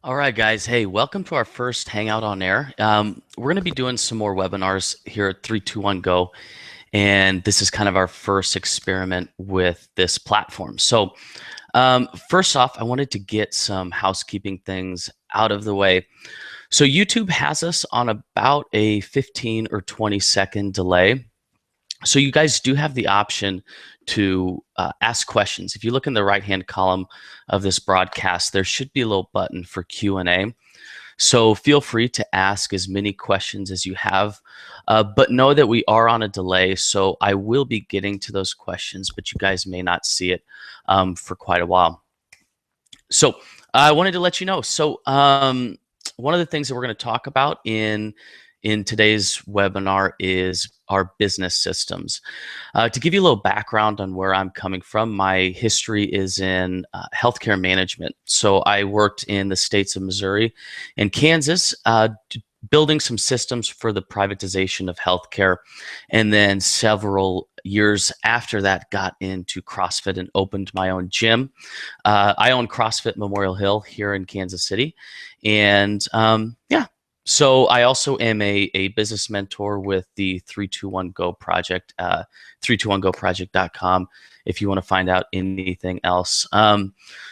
All right, guys. Hey, welcome to our first Hangout on Air. We're going to be doing some more webinars here at 321 Go, and this is kind of our first experiment with this platform. So, first off, I wanted to get some housekeeping things out of the way. So, YouTube has us on about a 15 or 20-second delay. So you guys do have the option to ask questions. If you look in the right-hand column of this broadcast, there should be a little button for Q&A. So feel free to ask as many questions as you have, but know that we are on a delay. So I will be getting to those questions, but you guys may not see it for quite a while. So I wanted to let you know. So one of the things that we're going to talk about in today's webinar is our business systems. To give you a little background on where I'm coming from, my history is in healthcare management. So I worked in the states of Missouri and Kansas, building some systems for the privatization of healthcare. And then several years after that, got into CrossFit and opened my own gym. I own CrossFit Memorial Hill here in Kansas City. And yeah, so I also am a business mentor with the 321 Go project, 321goproject.com if you want to find out anything else.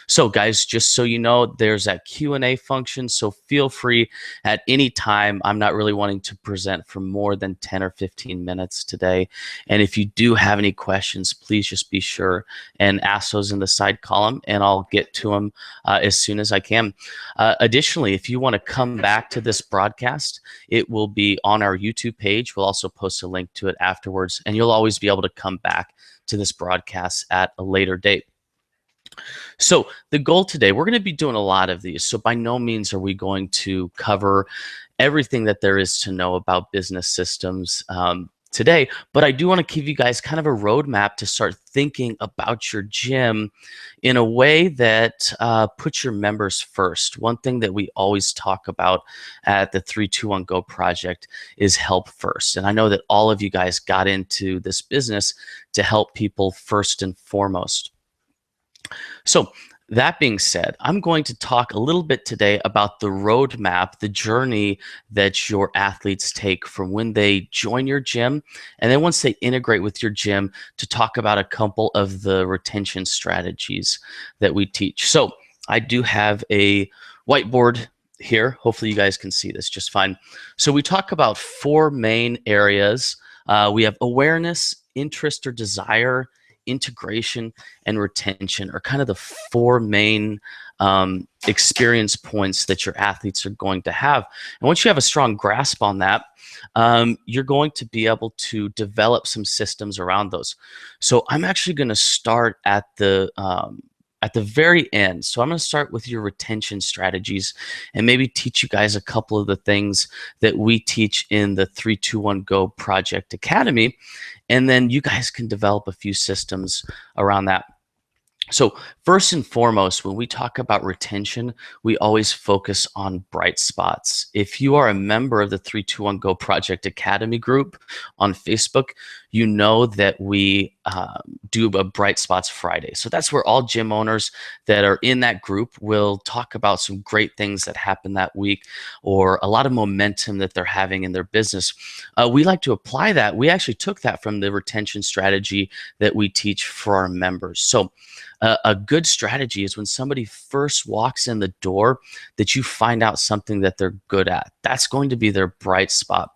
So guys, just so you know, there's that Q&A function. So feel free at any time. I'm not really wanting to present for more than 10 or 15 minutes today. And if you do have any questions, please just be sure and ask those in the side column and I'll get to them as soon as I can. Additionally, if you want to come back to this broadcast, it will be on our YouTube page. We'll also post a link to it afterwards, and you'll always be able to come back to this broadcast at a later date. So the goal today, we're going to be doing a lot of these. So by no means are we going to cover everything that there is to know about business systems today, but I do want to give you guys kind of a roadmap to start thinking about your gym in a way that puts your members first. One thing that we always talk about at the 321 Go project is help first. And I know that all of you guys got into this business to help people first and foremost. So that being said, I'm going to talk a little bit today about the roadmap, the journey that your athletes take from when they join your gym, and then once they integrate with your gym, to talk about a couple of the retention strategies that we teach. So I do have a whiteboard here. Hopefully you guys can see this just fine. So we talk about four main areas. We have awareness, interest or desire, integration, and retention are kind of the four main experience points that your athletes are going to have. And once you have a strong grasp on that, you're going to be able to develop some systems around those. So I'm actually going to start at the very end. So I'm going to start with your retention strategies and maybe teach you guys a couple of the things that we teach in the 321 Go Project Academy. And then you guys can develop a few systems around that. So first and foremost, when we talk about retention, we always focus on bright spots. If you are a member of the 321 Go Project Academy group on Facebook, you know that we do a Bright Spots Friday. So that's where all gym owners that are in that group will talk about some great things that happened that week or a lot of momentum that they're having in their business. We like to apply that. We actually took that from the retention strategy that we teach for our members. So a good strategy is when somebody first walks in the door that you find out something that they're good at. That's going to be their bright spot.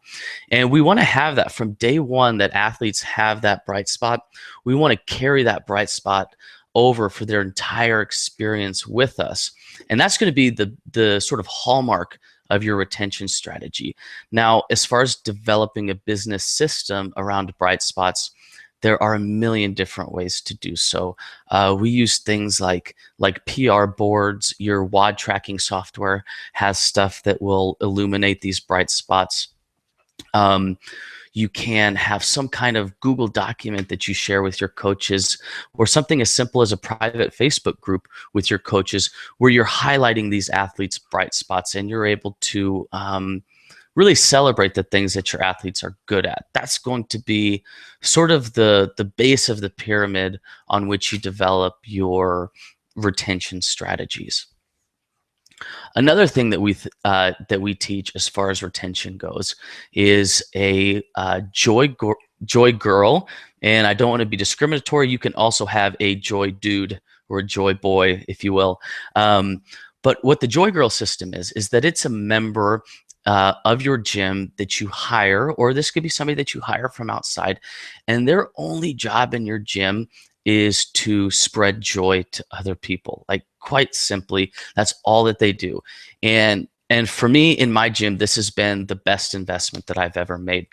And we want to have that from day one, that athletes have that bright spot. We want to carry that bright spot over for their entire experience with us. And that's going to be the sort of hallmark of your retention strategy. Now, as far as developing a business system around bright spots, there are a million different ways to do so. We use things like PR boards. Your WOD tracking software has stuff that will illuminate these bright spots. You can have some kind of Google document that you share with your coaches, or something as simple as a private Facebook group with your coaches where you're highlighting these athletes' bright spots and you're able to really celebrate the things that your athletes are good at. That's going to be sort of the base of the pyramid on which you develop your retention strategies. Another thing that we teach as far as retention goes is a joy girl, and I don't want to be discriminatory. You can also have a joy dude or a joy boy, if you will. Um, but what the joy girl system is that it's a member of your gym that you hire, or this could be somebody that you hire from outside, and their only job in your gym is to spread joy to other people. Like, quite simply, that's all that they do. And for me in my gym, this has been the best investment that I've ever made.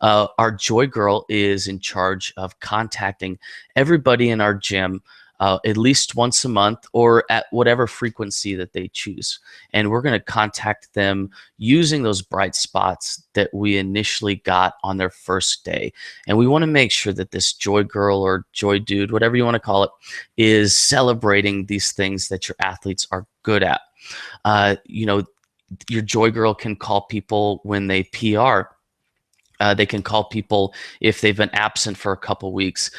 Our joy girl is in charge of contacting everybody in our gym at least once a month or at whatever frequency that they choose. And we're going to contact them using those bright spots that we initially got on their first day. And we want to make sure that this joy girl or joy dude, whatever you want to call it, is celebrating these things that your athletes are good at. You know, your joy girl can call people when they PR. They can call people if they've been absent for a couple weeks.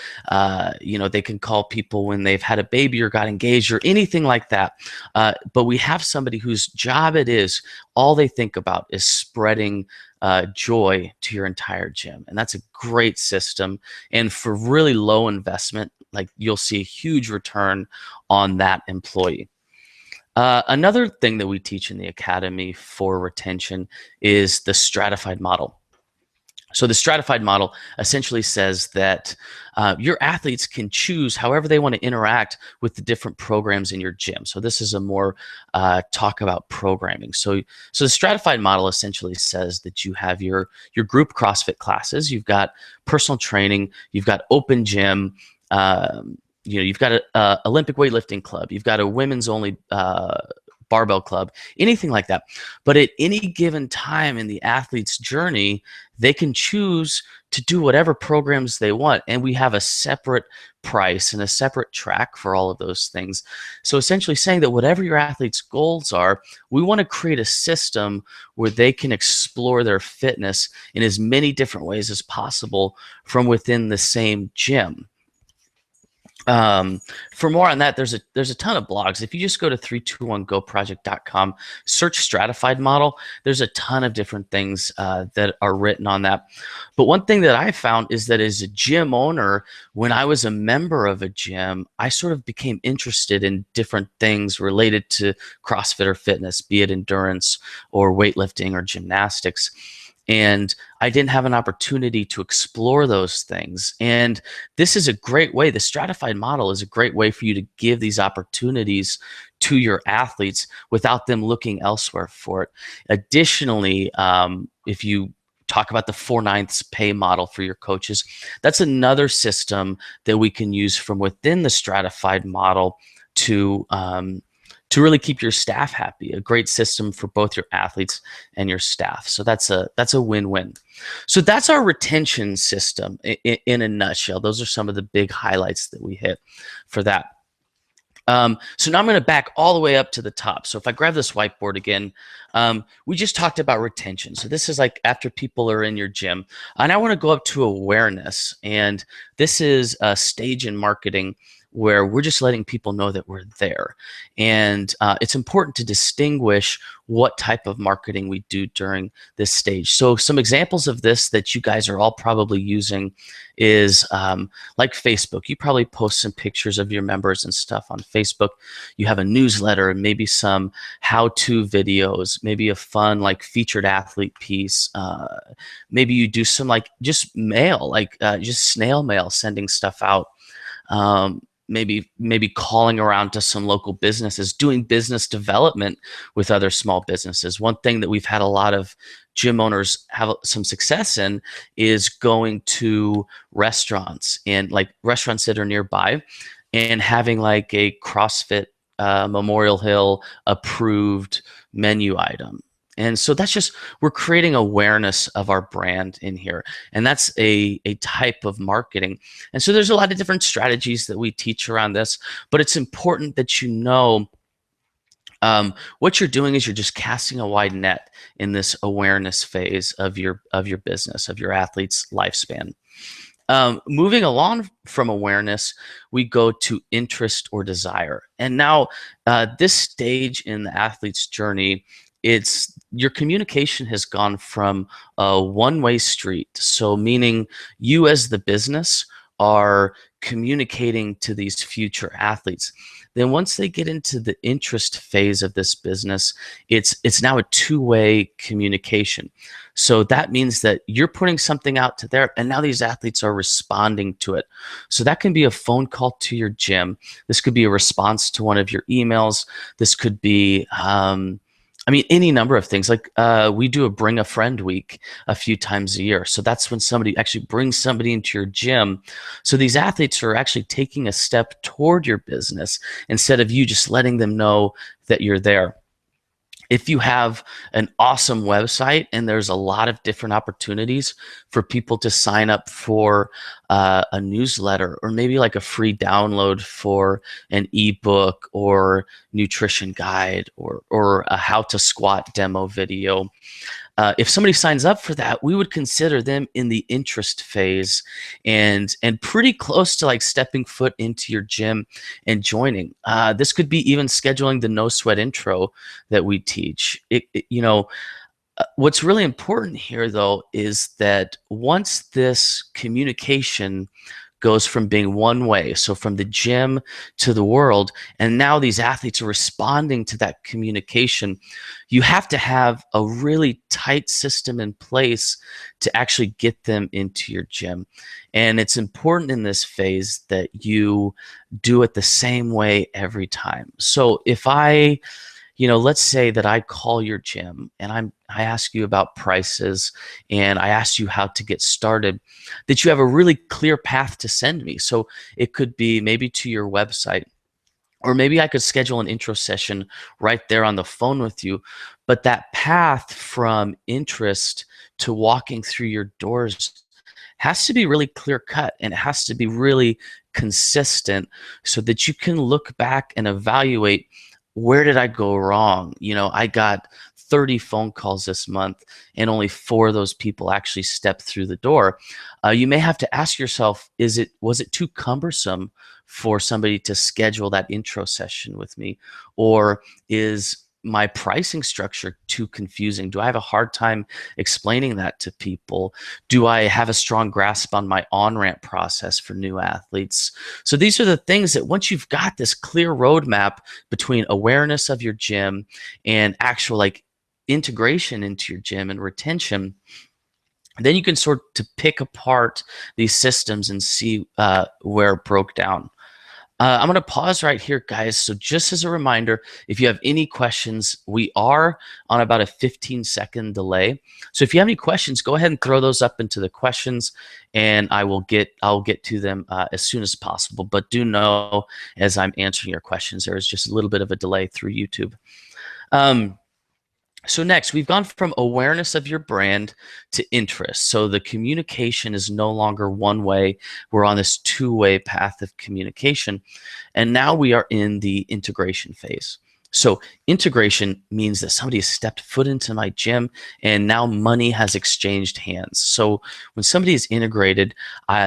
You know, they can call people when they've had a baby or got engaged or anything like that. But we have somebody whose job it is, all they think about is spreading joy to your entire gym. And that's a great system. And for really low investment, like, you'll see a huge return on that employee. Another thing that we teach in the academy for retention is the stratified model. So the stratified model essentially says that your athletes can choose however they want to interact with the different programs in your gym. So this is a more talk about programming. So the stratified model essentially says that you have your group CrossFit classes, you've got personal training, you've got open gym, you know, you've got a Olympic weightlifting club, you've got a women's only barbell club, anything like that. But at any given time in the athlete's journey, they can choose to do whatever programs they want. And we have a separate price and a separate track for all of those things. So essentially saying that whatever your athlete's goals are, we want to create a system where they can explore their fitness in as many different ways as possible from within the same gym. For more on that, there's a ton of blogs. If you just go to 321goproject.com, search stratified model, there's a ton of different things that are written on that. But one thing that I found is that as a gym owner, when I was a member of a gym, I sort of became interested in different things related to CrossFit or fitness, be it endurance or weightlifting or gymnastics. And I didn't have an opportunity to explore those things. And this is a great way. The stratified model is a great way for you to give these opportunities to your athletes without them looking elsewhere for it. Additionally, if you talk about the 4/9 pay model for your coaches, that's another system that we can use from within the stratified model to really keep your staff happy. A great system for both your athletes and your staff. So that's a win-win. So that's our retention system in a nutshell. Those are some of the big highlights that we hit for that. So now I'm going to back all the way up to the top. So if I grab this whiteboard again, we just talked about retention. So this is like after people are in your gym. And I want to go up to awareness. And this is a stage in marketing where we're just letting people know that we're there. And it's important to distinguish what type of marketing we do during this stage. So some examples of this that you guys are all probably using is like Facebook. You probably post some pictures of your members and stuff on Facebook. You have a newsletter, maybe some how-to videos, maybe a fun like featured athlete piece. Maybe you do some like just mail, like just snail mail, sending stuff out. Maybe calling around to some local businesses, doing business development with other small businesses. One thing that we've had a lot of gym owners have some success in is going to restaurants and like restaurants that are nearby and having like a CrossFit Memorial Hill approved menu item. And so that's just, we're creating awareness of our brand in here. And that's a type of marketing. And so there's a lot of different strategies that we teach around this, but it's important that you know what you're doing is you're just casting a wide net in this awareness phase of your business, of your athlete's lifespan. Moving along from awareness, we go to interest or desire. And now, this stage in the athlete's journey, it's your communication has gone from a one-way street. So, meaning you as the business are communicating to these future athletes. Then, once they get into the interest phase of this business, it's now a two-way communication. So that means that you're putting something out to there, and now these athletes are responding to it. So that can be a phone call to your gym. This could be a response to one of your emails. This could be, I mean, any number of things. Like we do a Bring a Friend week a few times a year. So that's when somebody actually brings somebody into your gym. So these athletes are actually taking a step toward your business instead of you just letting them know that you're there. If you have an awesome website and there's a lot of different opportunities for people to sign up for a newsletter, or maybe like a free download for an ebook or nutrition guide, or a how to squat demo video, if somebody signs up for that, we would consider them in the interest phase, and pretty close to like stepping foot into your gym and joining. This could be even scheduling the no sweat intro that we teach. What's really important here, though, is that once this communication goes from being one way, so from the gym to the world, and now these athletes are responding to that communication, you have to have a really tight system in place to actually get them into your gym. And it's important in this phase that you do it the same way every time. So if let's say that I call your gym and I ask you about prices and I ask you how to get started, that you have a really clear path to send me. So it could be maybe to your website, or maybe I could schedule an intro session right there on the phone with you. But that path from interest to walking through your doors has to be really clear cut, and it has to be really consistent so that you can look back and evaluate, where did I go wrong? I got 30 phone calls this month and only 4 of those people actually stepped through the door. You may have to ask yourself, was it too cumbersome for somebody to schedule that intro session with me? Or is my pricing structure too confusing? Do I have a hard time explaining that to people? Do I have a strong grasp on my on-ramp process for new athletes? So these are the things that once you've got this clear roadmap between awareness of your gym and actual like integration into your gym and retention, then you can sort to pick apart these systems and see where it broke down. I'm going to pause right here, guys. So just as a reminder, if you have any questions, we are on about a 15-second delay. So if you have any questions, go ahead and throw those up into the questions, and I'll get to them as soon as possible. But do know, as I'm answering your questions, there is just a little bit of a delay through YouTube. So next, we've gone from awareness of your brand to interest. So the communication is no longer one way. We're on this two-way path of communication. And now we are in the integration phase. So integration means that somebody has stepped foot into my gym and now money has exchanged hands. So when somebody is integrated,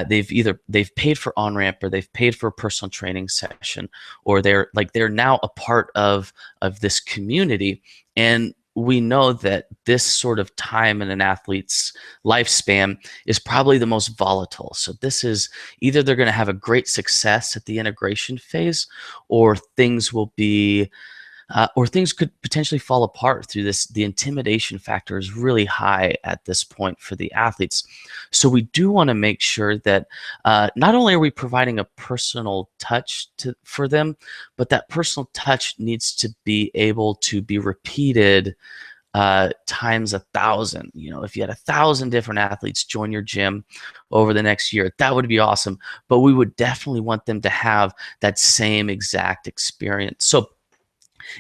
they've paid for on-ramp, or they've paid for a personal training session, or they're now a part of this community. And we know that this sort of time in an athlete's lifespan is probably the most volatile. So this is either they're going to have a great success at the integration phase, or things could potentially fall apart through this. The intimidation factor is really high at this point for the athletes. So we do want to make sure that not only are we providing a personal touch for them, but that personal touch needs to be able to be repeated times 1,000. If you had 1,000 different athletes join your gym over the next year, that would be awesome. But we would definitely want them to have that same exact experience. So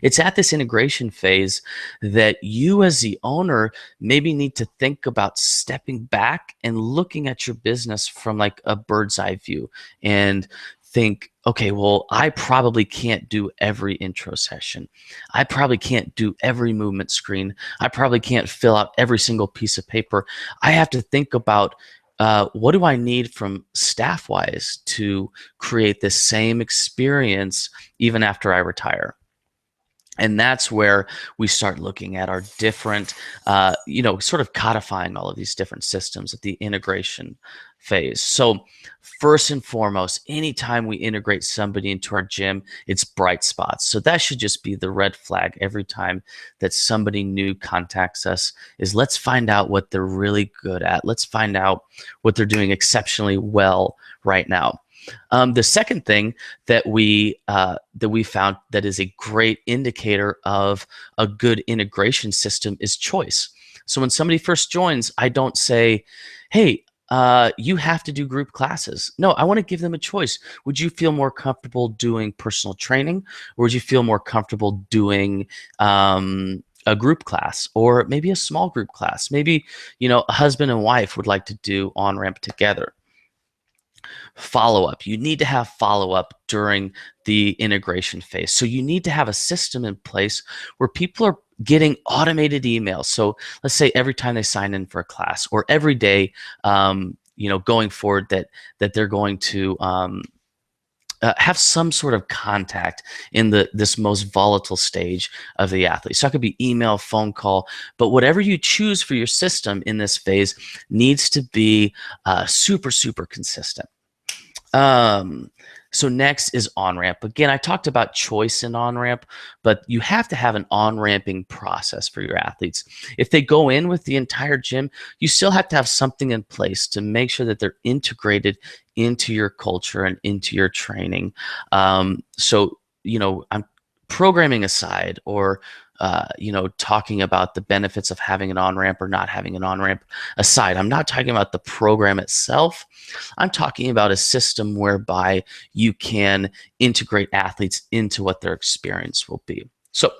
it's at this integration phase that you as the owner maybe need to think about stepping back and looking at your business from like a bird's eye view, and think, okay, well, I probably can't do every intro session. I probably can't do every movement screen. I probably can't fill out every single piece of paper. I have to think about what do I need from staff wise to create the same experience even after I retire? And that's where we start looking at our different, sort of codifying all of these different systems at the integration phase. So, first and foremost, anytime we integrate somebody into our gym, it's bright spots. So, that should just be the red flag every time that somebody new contacts us is let's find out what they're really good at. Let's find out what they're doing exceptionally well right now. The second thing that we found that is a great indicator of a good integration system is choice. So when somebody first joins, I don't say, "Hey, you have to do group classes." No, I want to give them a choice. Would you feel more comfortable doing personal training, or would you feel more comfortable doing a group class, or maybe a small group class? Maybe a husband and wife would like to do on ramp together. Follow up. You need to have follow up during the integration phase. So you need to have a system in place where people are getting automated emails. So let's say every time they sign in for a class, or every day, going forward, that they're going to have some sort of contact in this most volatile stage of the athlete. So it could be email, phone call, but whatever you choose for your system in this phase needs to be super, super consistent. Um, so next is on-ramp. Again, I talked about choice in on-ramp, but you have to have an on-ramping process for your athletes. If they go in with the entire gym, you still have to have something in place to make sure that they're integrated into your culture and into your training. I'm programming aside, or talking about the benefits of having an on-ramp or not having an on-ramp aside. I'm not talking about the program itself. I'm talking about a system whereby you can integrate athletes into what their experience will be. So,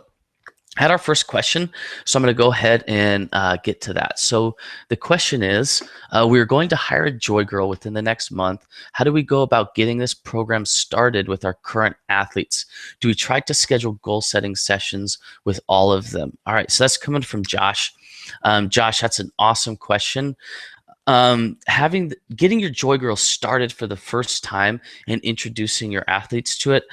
had our first question, so I'm going to go ahead and get to that. So the question is, we're going to hire a Joy Girl within the next month. How do we go about getting this program started with our current athletes? Do we try to schedule goal setting sessions with all of them? All right, so that's coming from Josh. Josh, that's an awesome question. Getting your Joy Girl started for the first time and introducing your athletes to it,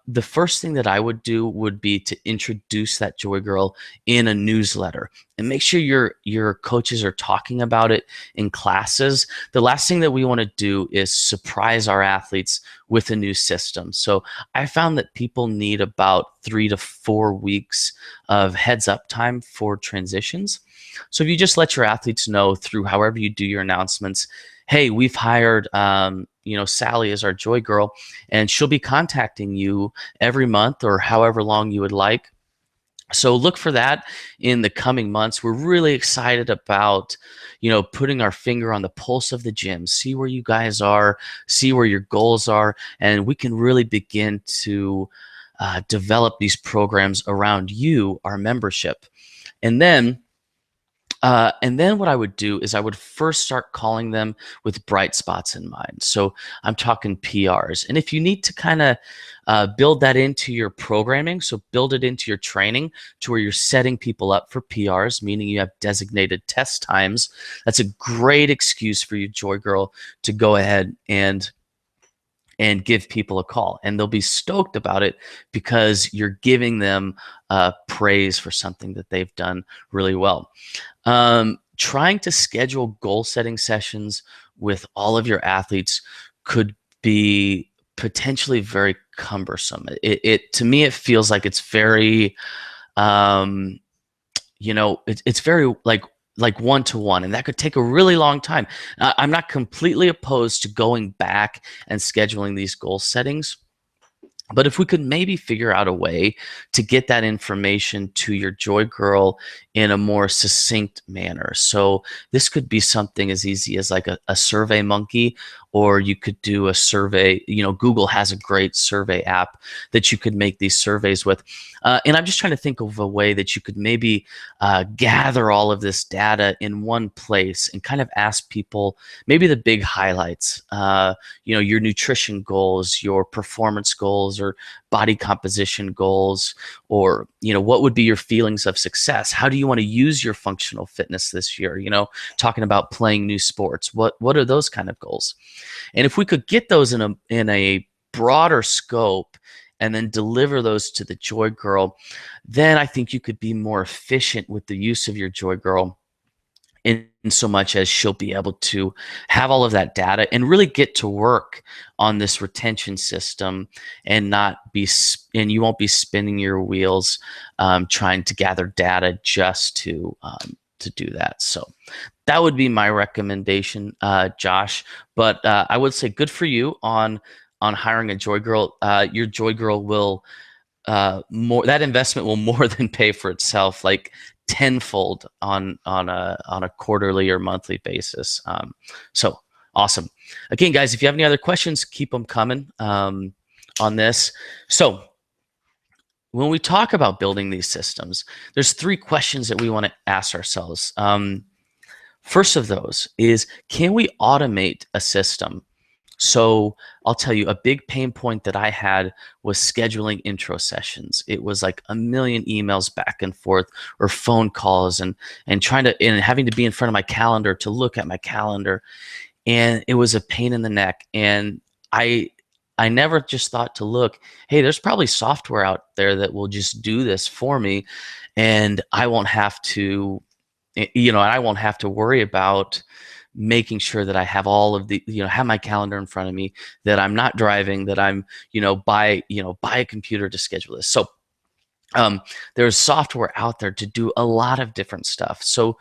the first thing that I would do would be to introduce that Joy Girl in a newsletter and make sure your coaches are talking about it in classes. The last thing that we want to do is surprise our athletes with a new system. So I found that people need about 3 to 4 weeks of heads up time for transitions. So if you just let your athletes know through however you do your announcements, hey, we've hired Sally as our Joy Girl, and she'll be contacting you every month or however long you would like. So look for that in the coming months. We're really excited about, putting our finger on the pulse of the gym, see where you guys are, see where your goals are, and we can really begin to develop these programs around you, our membership. And then what I would do is I would first start calling them with bright spots in mind. So I'm talking PRs. And if you need to kind of build that into your programming, so build it into your training to where you're setting people up for PRs, meaning you have designated test times, that's a great excuse for you, Joy Girl, to go ahead and give people a call, and they'll be stoked about it because you're giving them praise for something that they've done really well. Trying to schedule goal setting sessions with all of your athletes could be potentially very cumbersome. It to me, it feels like it's very it's very like one-to-one, and that could take a really long time. I'm not completely opposed to going back and scheduling these goal settings, but if we could maybe figure out a way to get that information to your Joy Girl in a more succinct manner. So this could be something as easy as like a Survey Monkey, or you could do a survey. Google has a great survey app that you could make these surveys with. And I'm just trying to think of a way that you could maybe gather all of this data in one place and kind of ask people maybe the big highlights, your nutrition goals, your performance goals, or body composition goals, or, what would be your feelings of success? How do you want to use your functional fitness this year? Talking about playing new sports. What are those kind of goals? And if we could get those in a broader scope and then deliver those to the Joy Girl, then I think you could be more efficient with the use of your Joy Girl, in so much as she'll be able to have all of that data and really get to work on this retention system, and you won't be spinning your wheels trying to gather data just to do that. So that would be my recommendation, Josh. But I would say good for you on hiring a Joy Girl. Your Joy Girl will that investment will more than pay for itself, like tenfold on a quarterly or monthly basis. So awesome. Again, guys, if you have any other questions, keep them coming on this. So when we talk about building these systems, there's 3 questions that we want to ask ourselves. First of those is, can we automate a system? So I'll tell you, a big pain point that I had was scheduling intro sessions. It was like a million emails back and forth, or phone calls, and having to be in front of my calendar to look at my calendar. And it was a pain in the neck. And I never just thought to look, hey, there's probably software out there that will just do this for me, and I won't have to, I won't have to worry about making sure that I have all of the, have my calendar in front of me, that I'm not driving, that I'm, buy a computer to schedule this. So there's software out there to do a lot of different stuff. So,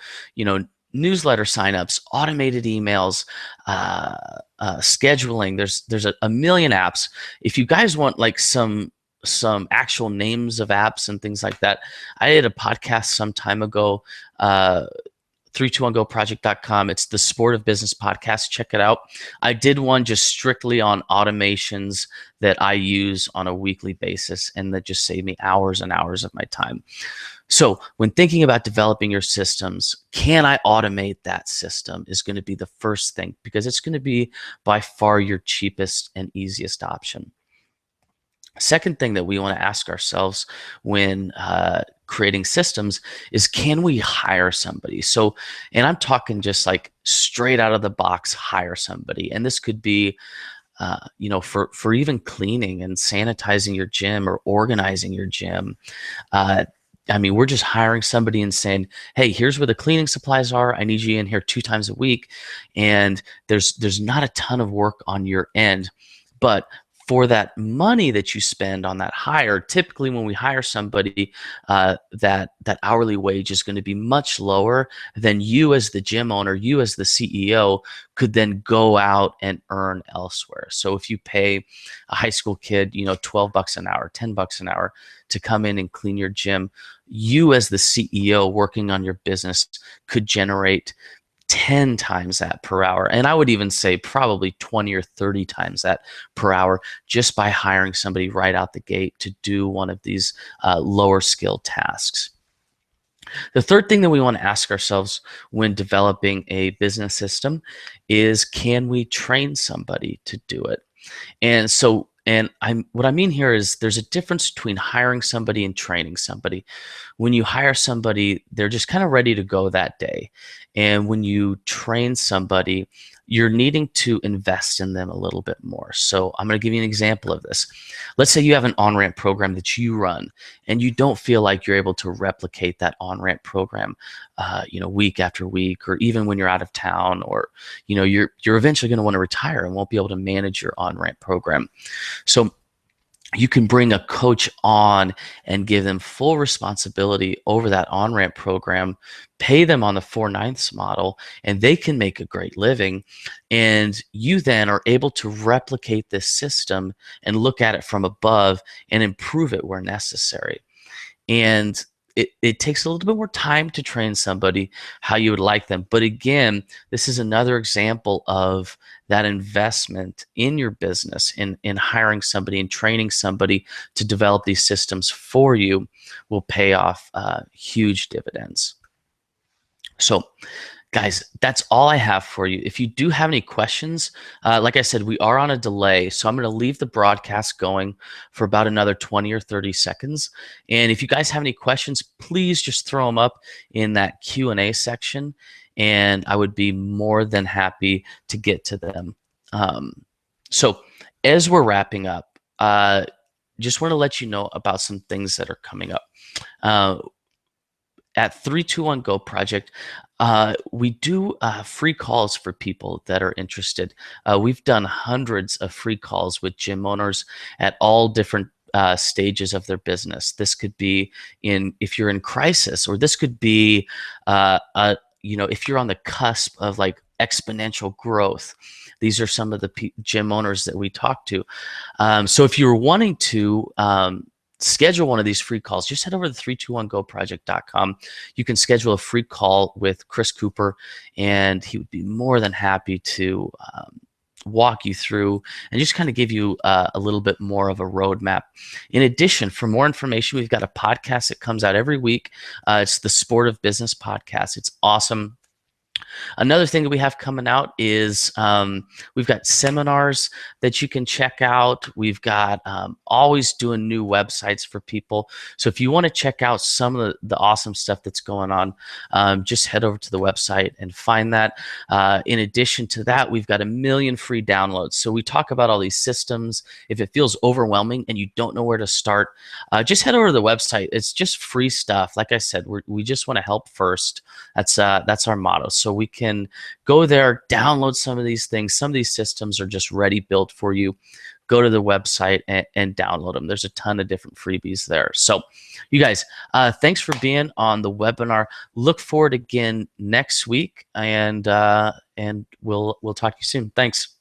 newsletter signups, automated emails, scheduling. There's a million apps. If you guys want like some actual names of apps and things like that, I did a podcast some time ago, 321GoProject.com. It's the Sport of Business podcast. Check it out. I did one just strictly on automations that I use on a weekly basis, and that just saved me hours and hours of my time. So when thinking about developing your systems, can I automate that system is going to be the first thing, because it's going to be by far your cheapest and easiest option. Second thing that we want to ask ourselves when creating systems is, can we hire somebody? So, and I'm talking just like straight out of the box, hire somebody. And this could be, for even cleaning and sanitizing your gym or organizing your gym. We're just hiring somebody and saying, hey, here's where the cleaning supplies are. I need you in here 2 times a week. And there's not a ton of work on your end, but for that money that you spend on that hire, typically when we hire somebody, that hourly wage is going to be much lower than you as the gym owner, you as the CEO, could then go out and earn elsewhere. So if you pay a high school kid, $12 an hour, $10 an hour to come in and clean your gym, you as the CEO working on your business could generate 10 times that per hour. And I would even say probably 20 or 30 times that per hour, just by hiring somebody right out the gate to do one of these lower skill tasks. The third thing that we want to ask ourselves when developing a business system is, can we train somebody to do it? And so, what I mean here is, there's a difference between hiring somebody and training somebody. When you hire somebody, they're just kind of ready to go that day. And when you train somebody, you're needing to invest in them a little bit more. So I'm going to give you an example of this. Let's say you have an on-ramp program that you run, and you don't feel like you're able to replicate that on-ramp program, week after week, or even when you're out of town, or, you're eventually going to want to retire and won't be able to manage your on-ramp program. So you can bring a coach on and give them full responsibility over that on-ramp program, pay them on the 4/9 model, and they can make a great living. And you then are able to replicate this system and look at it from above and improve it where necessary. And it takes a little bit more time to train somebody how you would like them. But again, this is another example of that investment in your business, in hiring somebody and training somebody to develop these systems for you, will pay off huge dividends. So Guys, that's all I have for you. If you do have any questions, like I said, we are on a delay, so I'm going to leave the broadcast going for about another 20 or 30 seconds. And if you guys have any questions, please just throw them up in that Q&A section, and I would be more than happy to get to them. So as we're wrapping up, just want to let you know about some things that are coming up. At 321 Go Project, we do free calls for people that are interested. We've done hundreds of free calls with gym owners at all different stages of their business. This could be if you're in crisis, or this could be, if you're on the cusp of like exponential growth. These are some of the gym owners that we talk to. So if you're wanting to schedule one of these free calls, just head over to 321goproject.com. You can schedule a free call with Chris Cooper, and he would be more than happy to walk you through and just kind of give you a little bit more of a roadmap. In addition, for more information, we've got a podcast that comes out every week. It's the Sport of Business podcast. It's awesome. Another thing that we have coming out is we've got seminars that you can check out. We've got always doing new websites for people. So if you want to check out some of the awesome stuff that's going on, just head over to the website and find that. In addition to that, we've got 1 million free downloads. So we talk about all these systems. If it feels overwhelming and you don't know where to start, just head over to the website. It's just free stuff. Like I said, we just want to help first. That's our motto. So we can go there, download some of these things. Some of these systems are just ready built for you. Go to the website and download them. There's a ton of different freebies there. So you guys, thanks for being on the webinar. Look forward again next week, and we'll talk to you soon. Thanks.